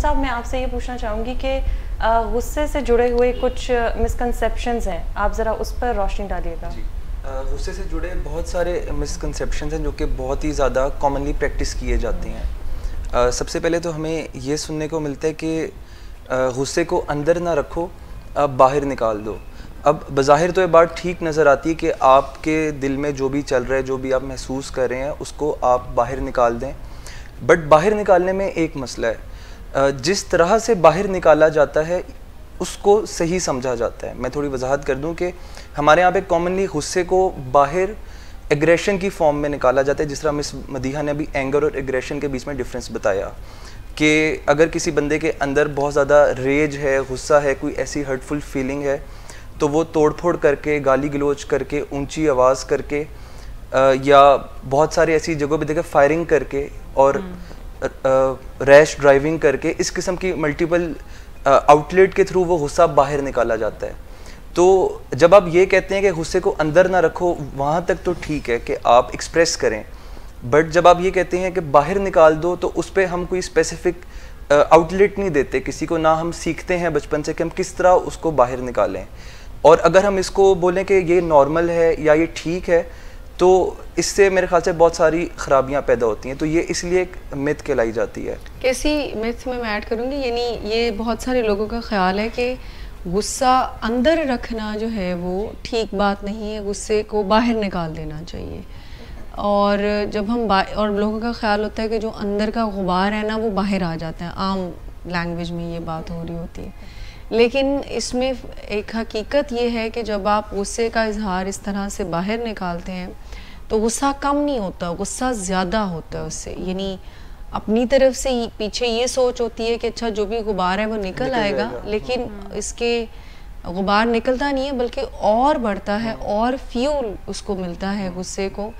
صاحب میں آپ سے یہ پوچھنا چاہوں گی کہ غصے سے جڑے ہوئے کچھ مسکنسیپشنز ہیں, آپ ذرا اس پر روشنی ڈالیے گا. جی, غصے سے جڑے بہت سارے مسکنسیپشنز ہیں جو کہ بہت ہی زیادہ کامنلی پریکٹس کیے جاتے ہیں. سب سے پہلے تو ہمیں یہ سننے کو ملتا ہے کہ غصے کو اندر نہ رکھو, باہر نکال دو. اب بظاہر تو یہ بات ٹھیک نظر آتی ہے کہ آپ کے دل میں جو بھی چل رہا ہے, جو بھی آپ محسوس کر رہے ہیں, اس کو آپ باہر نکال دیں. بٹ باہر نکالنے میں ایک مسئلہ ہے, جس طرح سے باہر نکالا جاتا ہے اس کو صحیح سمجھا جاتا ہے. میں تھوڑی وضاحت کر دوں کہ ہمارے یہاں پہ کامنلی غصے کو باہر ایگریشن کی فارم میں نکالا جاتا ہے, جس طرح مس مدیحہ نے ابھی اینگر اور ایگریشن کے بیچ میں ڈفرینس بتایا کہ اگر کسی بندے کے اندر بہت زیادہ ریج ہے, غصہ ہے, کوئی ایسی ہرٹفل فیلنگ ہے, تو وہ توڑ پھوڑ کر کے, گالی گلوچ کر کے, اونچی آواز کر کے, یا بہت ساری ایسی جگہوں پہ دیکھیں فائرنگ کر کے اور ریش ڈرائیونگ کر کے, اس قسم کی ملٹیپل آؤٹ لیٹ کے تھرو وہ غصہ باہر نکالا جاتا ہے. تو جب آپ یہ کہتے ہیں کہ غصے کو اندر نہ رکھو, وہاں تک تو ٹھیک ہے کہ آپ ایکسپریس کریں, بٹ جب آپ یہ کہتے ہیں کہ باہر نکال دو, تو اس پہ ہم کوئی اسپیسیفک آؤٹ لیٹ نہیں دیتے کسی کو, نہ ہم سیکھتے ہیں بچپن سے کہ ہم کس طرح اس کو باہر نکالیں. اور اگر ہم اس کو بولیں کہ یہ نارمل ہے یا یہ ٹھیک ہے, تو اس سے میرے خیال سے بہت ساری خرابیاں پیدا ہوتی ہیں. تو یہ اس لیے ایک مت کہلائی جاتی ہے. کیسی مت میں ایڈ کروں گی, یعنی یہ بہت سارے لوگوں کا خیال ہے کہ غصہ اندر رکھنا جو ہے وہ ٹھیک بات نہیں ہے, غصے کو باہر نکال دینا چاہیے. اور جب ہم اور لوگوں کا خیال ہوتا ہے کہ جو اندر کا غبار ہے نا وہ باہر آ جاتا ہے, عام لینگویج میں یہ بات ہو رہی ہوتی ہے. لیکن اس میں ایک حقیقت یہ ہے کہ جب آپ غصے کا اظہار اس طرح سے باہر نکالتے ہیں تو غصہ کم نہیں ہوتا, غصہ زیادہ ہوتا ہے اس سے. یعنی اپنی طرف سے پیچھے یہ سوچ ہوتی ہے کہ اچھا جو بھی غبار ہے وہ نکل آئے گا, لیکن اس کے غبار نکلتا نہیں ہے بلکہ اور بڑھتا ہے, اور فیول اس کو ملتا ہے غصے کو.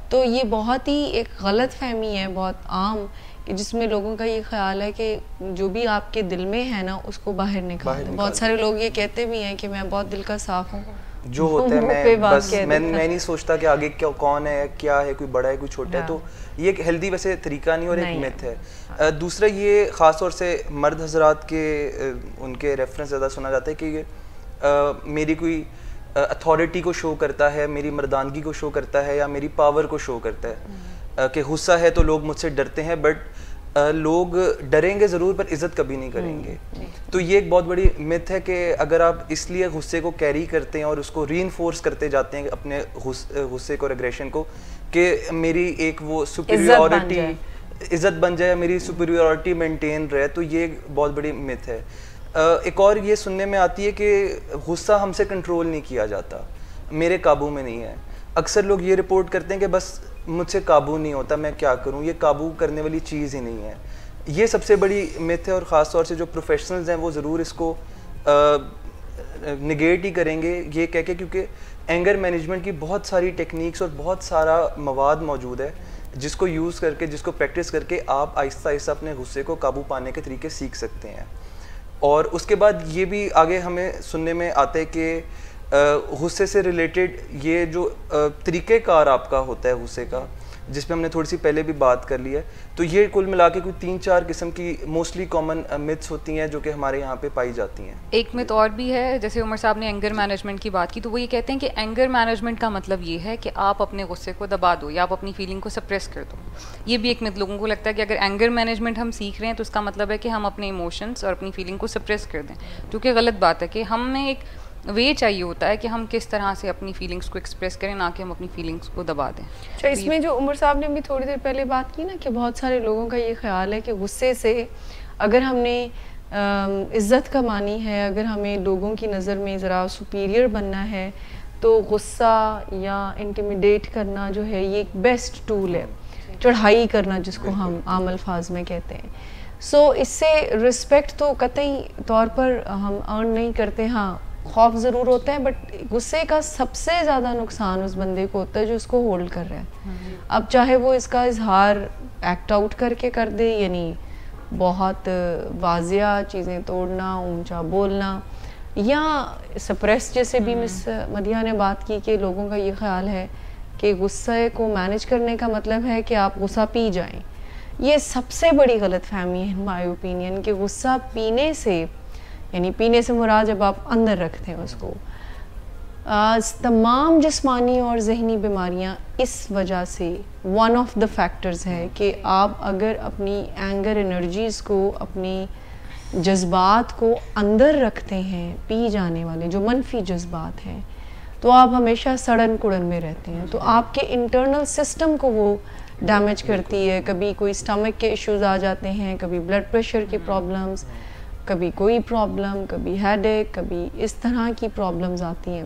تو یہ بہت ہی ایک غلط فہمی ہے بہت عام, کہ جس میں لوگوں کا یہ خیال ہے کہ جو بھی آپ کے دل میں ہے نا اس کو باہر نکال دیں. بہت سارے لوگ یہ کہتے بھی ہیں کہ میں بہت دل کا صاف ہوں, جو ہوتا ہے میں نہیں سوچتا کہ آگے کون ہے, کیا ہے, کوئی بڑا ہے, کوئی چھوٹا ہے. تو یہ ایک ہیلدی ویسے طریقہ نہیں اور ایک مت ہے. دوسرا یہ خاص طور سے مرد حضرات کے ان کے ریفرنس زیادہ سنا جاتا ہے کہ یہ میری کوئی اتھارٹی کو شو کرتا ہے, میری مردانگی کو شو کرتا ہے, یا میری پاور کو شو کرتا ہے, کہ غصہ ہے تو لوگ مجھ سے ڈرتے ہیں. بٹ لوگ ڈریں گے ضرور پر عزت کبھی نہیں کریں گے. تو یہ ایک بہت بڑی مت ہے کہ اگر آپ اس لیے غصے کو کیری کرتے ہیں اور اس کو ری انفورس کرتے جاتے ہیں اپنے غصے کو اور ایگریشن کو, کہ میری ایک وہ سپیریورٹی عزت بن جائے, میری سپیریورٹی مینٹین رہے, تو یہ ایک بہت بڑی مت ہے. ایک اور یہ سننے میں آتی ہے کہ غصہ ہم سے کنٹرول نہیں کیا جاتا, میرے قابو میں نہیں ہے. اکثر لوگ یہ رپورٹ کرتے ہیں کہ بس مجھ سے قابو نہیں ہوتا, میں کیا کروں, یہ قابو کرنے والی چیز ہی نہیں ہے. یہ سب سے بڑی مت ہے, اور خاص طور سے جو پروفیشنلز ہیں وہ ضرور اس کو نگیٹ ہی کریں گے یہ کہہ کے, کیونکہ اینگر مینجمنٹ کی بہت ساری ٹیکنیکس اور بہت سارا مواد موجود ہے جس کو یوز کر کے, جس کو پریکٹس کر کے آپ آہستہ آہستہ اپنے غصے کو قابو پانے کے طریقے سیکھ سکتے ہیں. اور اس کے بعد یہ بھی آگے ہمیں سننے میں آتا ہے کہ غصے سے ریلیٹڈ یہ جو طریقہ کار آپ کا ہوتا ہے غصے کا, جس پہ ہم نے تھوڑی سی پہلے بھی بات کر لی ہے, تو یہ کل ملا کے کوئی 3-4 قسم کی موسٹلی کامن متس ہوتی ہیں جو کہ ہمارے یہاں پہ پائی جاتی ہیں. ایک مت اور بھی ہے, جیسے عمر صاحب نے اینگر مینجمنٹ کی بات کی, تو وہ یہ کہتے ہیں کہ اینگر مینجمنٹ کا مطلب یہ ہے کہ آپ اپنے غصے کو دبا دو یا آپ اپنی فیلنگ کو سپریس کر دو. یہ بھی ایک مت لوگوں کو لگتا ہے کہ اگر اینگر مینجمنٹ ہم سیکھ رہے ہیں تو اس کا مطلب ہے کہ ہم اپنے ایموشنس اور اپنی فیلنگ کو سپریس کر دیں, جو کہ غلط بات ہے. کہ ہمیں ایک وے چاہیے ہوتا ہے کہ ہم کس طرح سے اپنی فیلنگس کو ایکسپریس کریں, نہ کہ ہم اپنی فیلنگس کو دبا دیں. اچھا, اس میں جو عمر صاحب نے بھی تھوڑی دیر پہلے بات کی نا کہ بہت سارے لوگوں کا یہ خیال ہے کہ غصے سے اگر ہم نے عزت کمانی ہے, اگر ہمیں لوگوں کی نظر میں ذرا سپیریئر بننا ہے, تو غصہ یا انٹیمیڈیٹ کرنا جو ہے یہ ایک بیسٹ ٹول ہے, چڑھائی کرنا جس کو ہم عام الفاظ میں کہتے ہیں. سو اس سے رسپیکٹ تو قطعی طور پر ہم ارن نہیں کرتے. ہاں خوف ضرور ہوتا ہے, بٹ غصے کا سب سے زیادہ نقصان اس بندے کو ہوتا ہے جو اس کو ہولڈ کر رہا ہے. اب چاہے وہ اس کا اظہار ایکٹ آؤٹ کر کے کر دے, یعنی بہت واضح چیزیں توڑنا, اونچا بولنا, یا سپریس, جیسے بھی مس مدیحہ نے بات کی کہ لوگوں کا یہ خیال ہے کہ غصے کو مینیج کرنے کا مطلب ہے کہ آپ غصہ پی جائیں, یہ سب سے بڑی غلط فہمی ہے ان مائی اوپینین کہ غصہ پینے سے، یعنی پینے سے مراد جب آپ اندر رکھتے ہیں اس کو، تمام جسمانی اور ذہنی بیماریاں اس وجہ سے ون آف دا فیکٹرز ہے کہ آپ اگر اپنی اینگر انرجیز کو، اپنی جذبات کو اندر رکھتے ہیں، پی جانے والے جو منفی جذبات ہیں، تو آپ ہمیشہ سڑن کڑن میں رہتے ہیں، تو آپ کے انٹرنل سسٹم کو وہ ڈیمیج کرتی ہے. کبھی کوئی اسٹمک کے ایشوز آ جاتے ہیں، کبھی بلڈ پریشر کی پرابلمز، کبھی کوئی پرابلم، کبھی ہیڈ ایک، کبھی اس طرح کی پرابلمز آتی ہیں.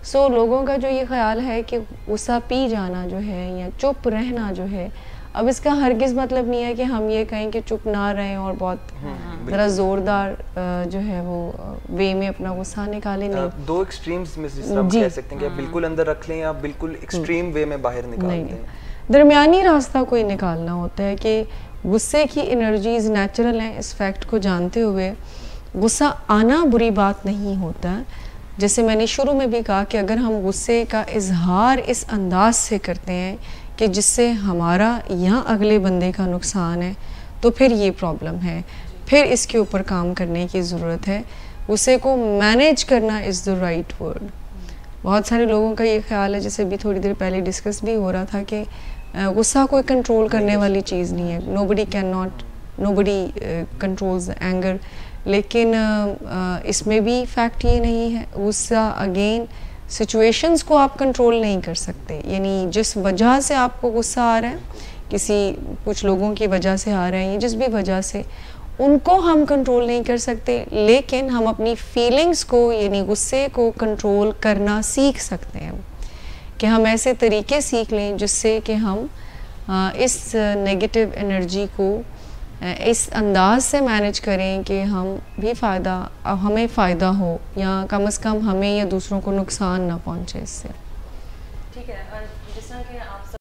سو لوگوں کا جو یہ خیال ہے کہ غصہ پی جانا جو ہے یا چپ رہنا جو ہے، اب اس کا ہرگز مطلب نہیں ہے کہ ہم یہ کہیں کہ چپ نہ رہیں اور بہت ذرا زوردار جو ہے وہ وے میں اپنا غصہ نکالیں. نہیں، دو ایکسٹریمز میں جس طرح ہم کہہ سکتے ہیں کہ بالکل اندر رکھ لیں یا بالکل ایکسٹریم وے میں باہر نکال دیں. درمیانی راستہ کوئی نکالنا ہوتا ہے کہ غصے کی انرجیز نیچرل ہیں، اس فیکٹ کو جانتے ہوئے غصہ آنا بری بات نہیں ہوتا. جیسے میں نے شروع میں بھی کہا کہ اگر ہم غصے کا اظہار اس انداز سے کرتے ہیں کہ جس سے ہمارا یا اگلے بندے کا نقصان ہے، تو پھر یہ پرابلم ہے، پھر اس کے اوپر کام کرنے کی ضرورت ہے. غصے کو مینیج کرنا از دا رائٹ ورڈ. بہت سارے لوگوں کا یہ خیال ہے، جیسے بھی تھوڑی دیر پہلے ڈسکس بھی ہو رہا تھا، کہ غصہ کوئی کنٹرول کرنے والی چیز نہیں ہے. نو بڈی کنٹرولز اینگر. لیکن اس میں بھی فیکٹ یہ نہیں ہے. غصہ اگین سچویشنز کو آپ کنٹرول نہیں کر سکتے، یعنی جس وجہ سے آپ کو غصہ آ رہا ہے، کچھ لوگوں کی وجہ سے آ رہے ہیں، جس بھی وجہ سے، ان کو ہم کنٹرول نہیں کر سکتے، لیکن ہم اپنی فیلنگز کو، یعنی غصے کو کنٹرول کرنا سیکھ سکتے ہیں. کہ ہم ایسے طریقے سیکھ لیں جس سے کہ ہم اس نیگیٹو انرجی کو اس انداز سے مینیج کریں کہ ہمیں فائدہ ہو، یا کم از کم ہمیں یا دوسروں کو نقصان نہ پہنچے اس سے. ٹھیک ہے. جس طرح کہ آپ